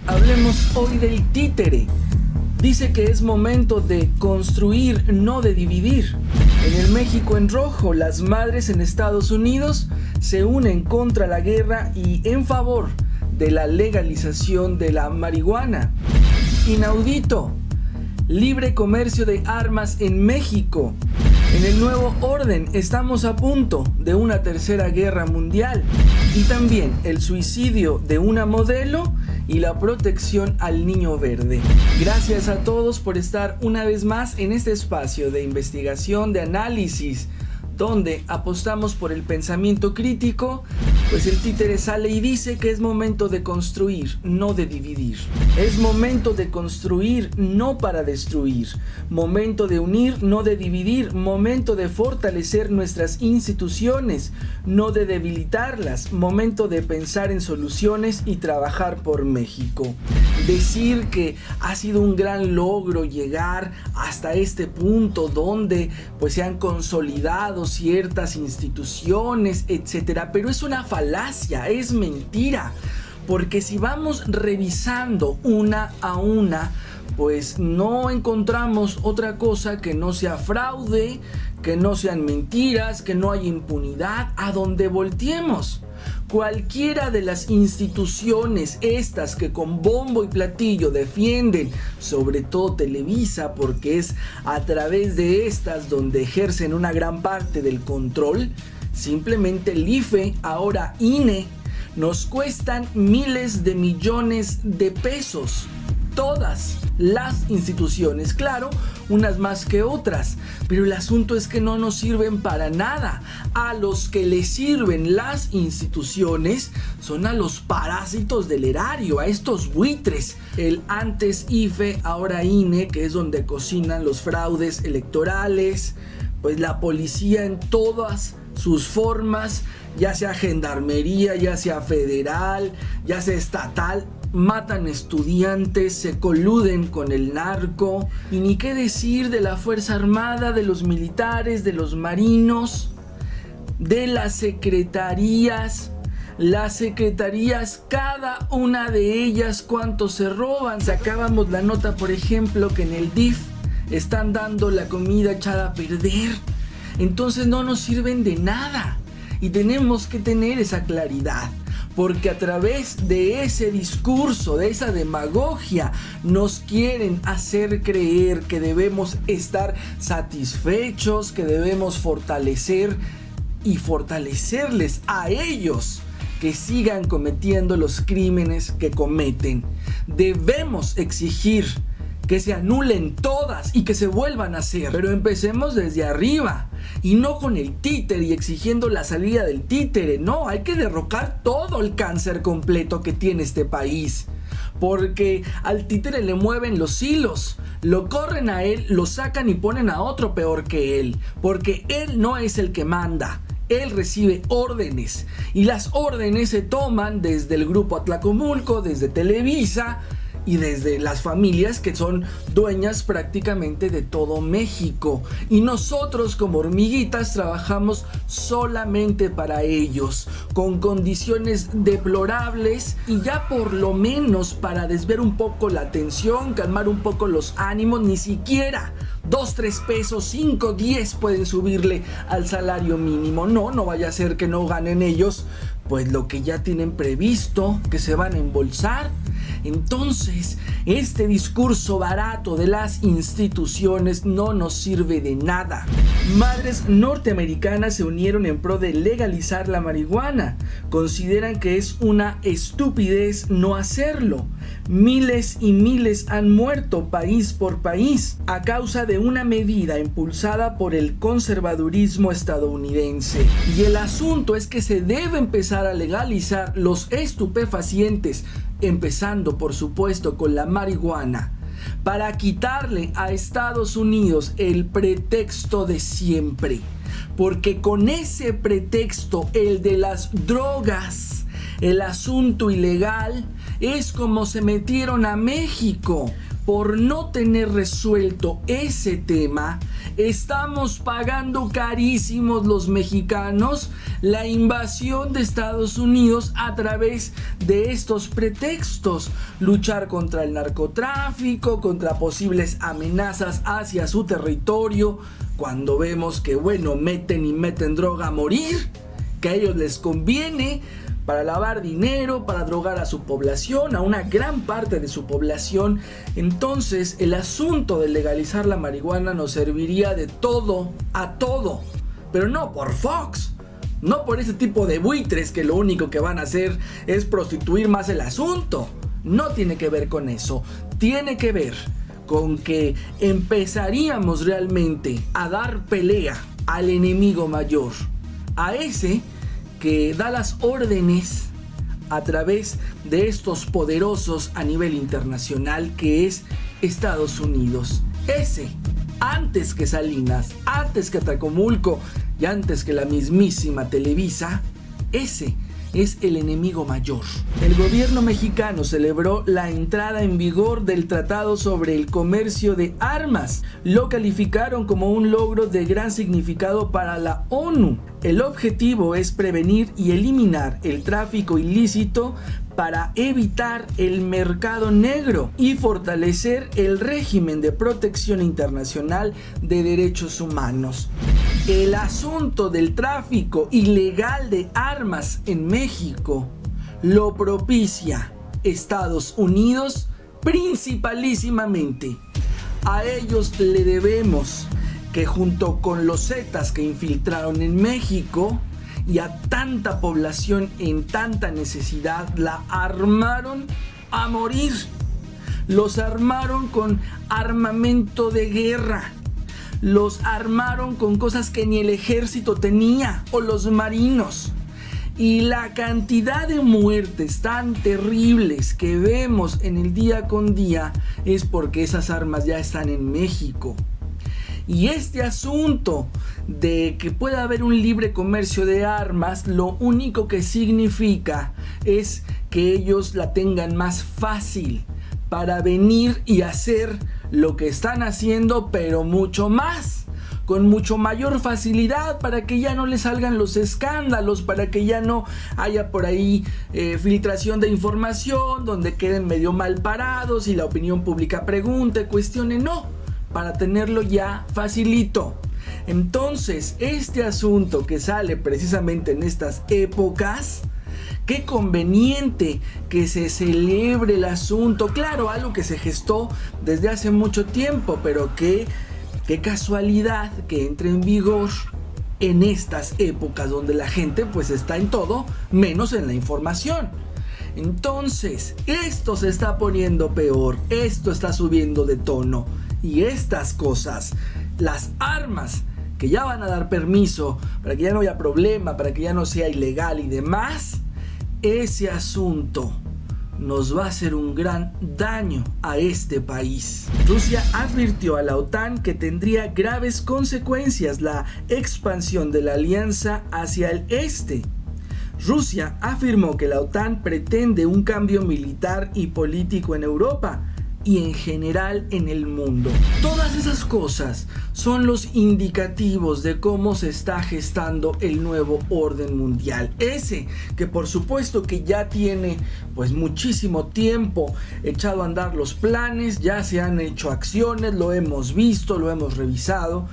Hablemos hoy del títere. Dice que es momento de construir, no de dividir. En el México en rojo, las madres en Estados Unidos se unen contra la guerra y en favor de la legalización de la marihuana. Inaudito. Libre comercio de armas en México. En el nuevo orden estamos a punto de una tercera guerra mundial. Y también el suicidio de una modelo y la protección al niño verde. Gracias a todos por estar una vez más en este espacio de investigación, de análisis, donde apostamos por el pensamiento crítico. Pues el títere sale y dice que es momento de construir, no de dividir. Es momento de construir, no para destruir. Momento de unir, no de dividir. Momento de fortalecer nuestras instituciones, no de debilitarlas. Momento de pensar en soluciones y trabajar por México. Decir que ha sido un gran logro llegar hasta este punto donde pues se han consolidado ciertas instituciones, etcétera, pero es una falacia, es mentira, porque si vamos revisando una a una, pues no encontramos otra cosa que no sea fraude, que no sean mentiras, que no haya impunidad a donde volteemos. Cualquiera de las instituciones estas que con bombo y platillo defienden, sobre todo Televisa, porque es a través de estas donde ejercen una gran parte del control, simplemente el IFE, ahora INE, nos cuestan miles de millones de pesos. Todas las instituciones, claro, unas más que otras, pero el asunto es que no nos sirven para nada. A los que les sirven las instituciones son a los parásitos del erario, a estos buitres. El antes IFE, ahora INE, que es donde cocinan los fraudes electorales, pues la policía en todas sus formas, ya sea gendarmería, ya sea federal, ya sea estatal, matan estudiantes, se coluden con el narco, y ni qué decir de la Fuerza Armada, de los militares, de los marinos, de las secretarías, cada una de ellas, cuánto se roban. Sacábamos la nota, por ejemplo, que en el DIF están dando la comida echada a perder, entonces no nos sirven de nada, y tenemos que tener esa claridad. Porque a través de ese discurso, de esa demagogia, nos quieren hacer creer que debemos estar satisfechos, que debemos fortalecer y fortalecerles a ellos que sigan cometiendo los crímenes que cometen. Debemos exigir que se anulen todas y que se vuelvan a hacer. Pero empecemos desde arriba y no con el títere y exigiendo la salida del títere. No, hay que derrocar todo el cáncer completo que tiene este país. Porque al títere le mueven los hilos, lo corren a él, lo sacan y ponen a otro peor que él. Porque él no es el que manda. Él recibe órdenes y las órdenes se toman desde el grupo Atlacomulco, desde Televisa y desde las familias que son dueñas prácticamente de todo México, y nosotros como hormiguitas trabajamos solamente para ellos, con condiciones deplorables, y ya por lo menos para desviar un poco la atención, calmar un poco los ánimos, ni siquiera 2, 3 pesos, 5, 10 pueden subirle al salario mínimo. No vaya a ser que no ganen ellos pues lo que ya tienen previsto, que se van a embolsar. Entonces, este discurso barato de las instituciones no nos sirve de nada. Madres norteamericanas se unieron en pro de legalizar la marihuana. Consideran que es una estupidez no hacerlo. Miles y miles han muerto país por país a causa de una medida impulsada por el conservadurismo estadounidense. Y el asunto es que se debe empezar a legalizar los estupefacientes, empezando por supuesto con la marihuana, para quitarle a Estados Unidos el pretexto de siempre. Porque con ese pretexto, el de las drogas, el asunto ilegal, es como se metieron a México. por no tener resuelto ese tema, estamos pagando carísimos los mexicanos la invasión de Estados Unidos a través de estos pretextos. Luchar contra el narcotráfico, contra posibles amenazas hacia su territorio, cuando vemos que, meten droga a morir, que a ellos les conviene para lavar dinero, para drogar a su población, a una gran parte de su población. Entonces, el asunto de legalizar la marihuana nos serviría de todo a todo, pero no por Fox, no por ese tipo de buitres que lo único que van a hacer es prostituir más el asunto. No tiene que ver con eso, tiene que ver con que empezaríamos realmente a dar pelea al enemigo mayor, a ese que da las órdenes a través de estos poderosos a nivel internacional, que es Estados Unidos. Ese, antes que Salinas, antes que Atlacomulco y antes que la mismísima Televisa, ese es el enemigo mayor. El gobierno mexicano celebró la entrada en vigor del Tratado sobre el Comercio de Armas. Lo calificaron como un logro de gran significado para la ONU. El objetivo es prevenir y eliminar el tráfico ilícito para evitar el mercado negro y fortalecer el régimen de protección internacional de derechos humanos. El asunto del tráfico ilegal de armas en México lo propicia Estados Unidos principalísimamente. A ellos le debemos que, junto con los Zetas que infiltraron en México y a tanta población en tanta necesidad, la armaron a morir. Los armaron con armamento de guerra. Los armaron con cosas que ni el ejército tenía o los marinos. Y la cantidad de muertes tan terribles que vemos en el día con día es porque esas armas ya están en México. Y este asunto de que pueda haber un libre comercio de armas, lo único que significa es que ellos la tengan más fácil para venir y hacer lo que están haciendo, pero mucho más, con mucho mayor facilidad, para que ya no les salgan los escándalos, para que ya no haya por ahí filtración de información donde queden medio mal parados y la opinión pública pregunte, cuestione, no, para tenerlo ya facilito. Entonces, este asunto que sale precisamente en estas épocas, qué conveniente que se celebre el asunto. Claro, algo que se gestó desde hace mucho tiempo, pero qué casualidad que entre en vigor en estas épocas donde la gente pues está en todo menos en la información. Entonces, esto se está poniendo peor, esto está subiendo de tono, y estas cosas, las armas que ya van a dar permiso para que ya no haya problema, para que ya no sea ilegal y demás, ese asunto nos va a hacer un gran daño a este país. Rusia advirtió a la OTAN que tendría graves consecuencias la expansión de la alianza hacia el este. Rusia afirmó que la OTAN pretende un cambio militar y político en Europa y en general en el mundo. Todas esas cosas son los indicativos de cómo se está gestando el nuevo orden mundial. Ese que por supuesto que ya tiene pues muchísimo tiempo echado a andar los planes, ya se han hecho acciones, lo hemos visto, lo hemos revisado.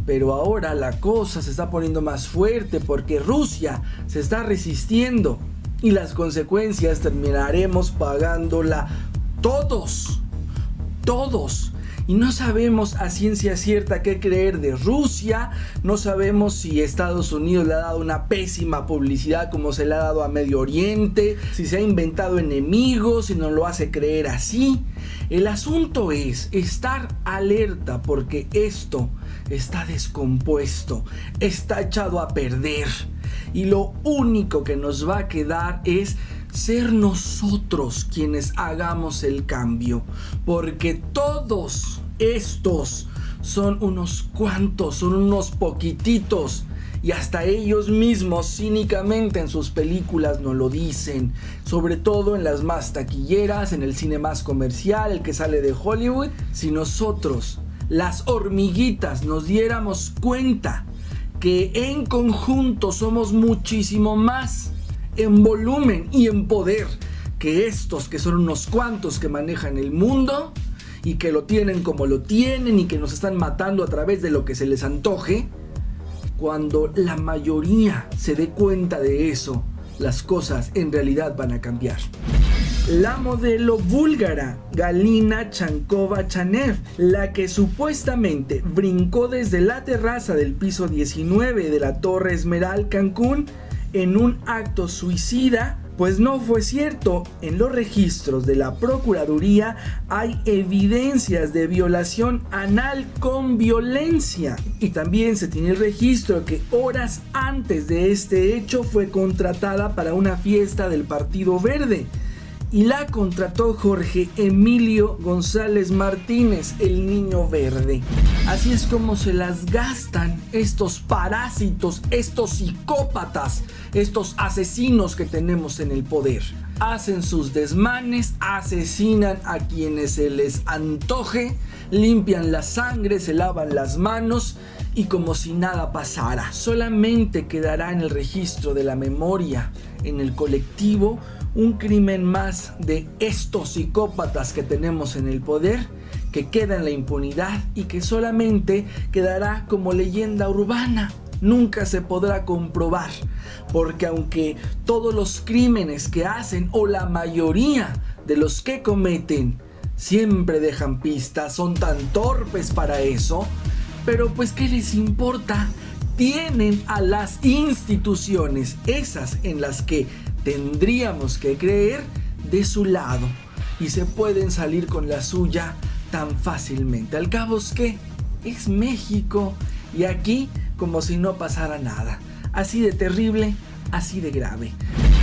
Pero ahora la cosa se está poniendo más fuerte porque Rusia se está resistiendo y las consecuencias terminaremos pagándola todos. Y no sabemos a ciencia cierta qué creer de Rusia, no sabemos si Estados Unidos le ha dado una pésima publicidad como se le ha dado a Medio Oriente, si se ha inventado enemigos, si nos lo hace creer así. El asunto es estar alerta porque esto está descompuesto, está echado a perder y lo único que nos va a quedar es ser nosotros quienes hagamos el cambio, porque todos estos son unos cuantos, son unos poquititos Y hasta ellos mismos cínicamente en sus películas nos lo dicen, sobre todo en las más taquilleras, en el cine más comercial, el que sale de Hollywood. Si nosotros, las hormiguitas, nos diéramos cuenta que en conjunto somos muchísimo más en volumen y en poder que estos que son unos cuantos que manejan el mundo y que lo tienen como lo tienen y que nos están matando a través de lo que se les antoje, cuando la mayoría se dé cuenta de eso, las cosas en realidad van a cambiar. La modelo búlgara Galina Chankova-Chanev, la que supuestamente brincó desde la terraza del piso 19 de la Torre Esmeral Cancún en un acto suicida, pues no fue cierto. En los registros de la Procuraduría hay evidencias de violación anal con violencia. Y también se tiene el registro que horas antes de este hecho fue contratada para una fiesta del Partido Verde. Y la contrató Jorge Emilio González Martínez, el Niño Verde. Así es como se las gastan estos parásitos, estos psicópatas, estos asesinos que tenemos en el poder. Hacen sus desmanes, asesinan a quienes se les antoje, limpian la sangre, se lavan las manos y como si nada pasara. Solamente quedará en el registro de la memoria, en el colectivo, un crimen más de estos psicópatas que tenemos en el poder, que queda en la impunidad y que solamente quedará como leyenda urbana. Nunca se podrá comprobar, porque aunque todos los crímenes que hacen o la mayoría de los que cometen siempre dejan pistas, son tan torpes para eso, pero pues ¿qué les importa? Tienen a las instituciones, esas en las que tendríamos que creer, de su lado y se pueden salir con la suya tan fácilmente. Al cabo es que es México y aquí como si no pasara nada. Así de terrible, así de grave.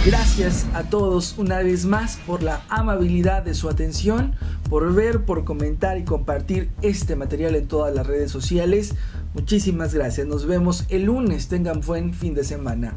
Gracias a todos una vez más por la amabilidad de su atención, por ver, por comentar y compartir este material en todas las redes sociales. Muchísimas gracias. Nos vemos el lunes. Tengan buen fin de semana.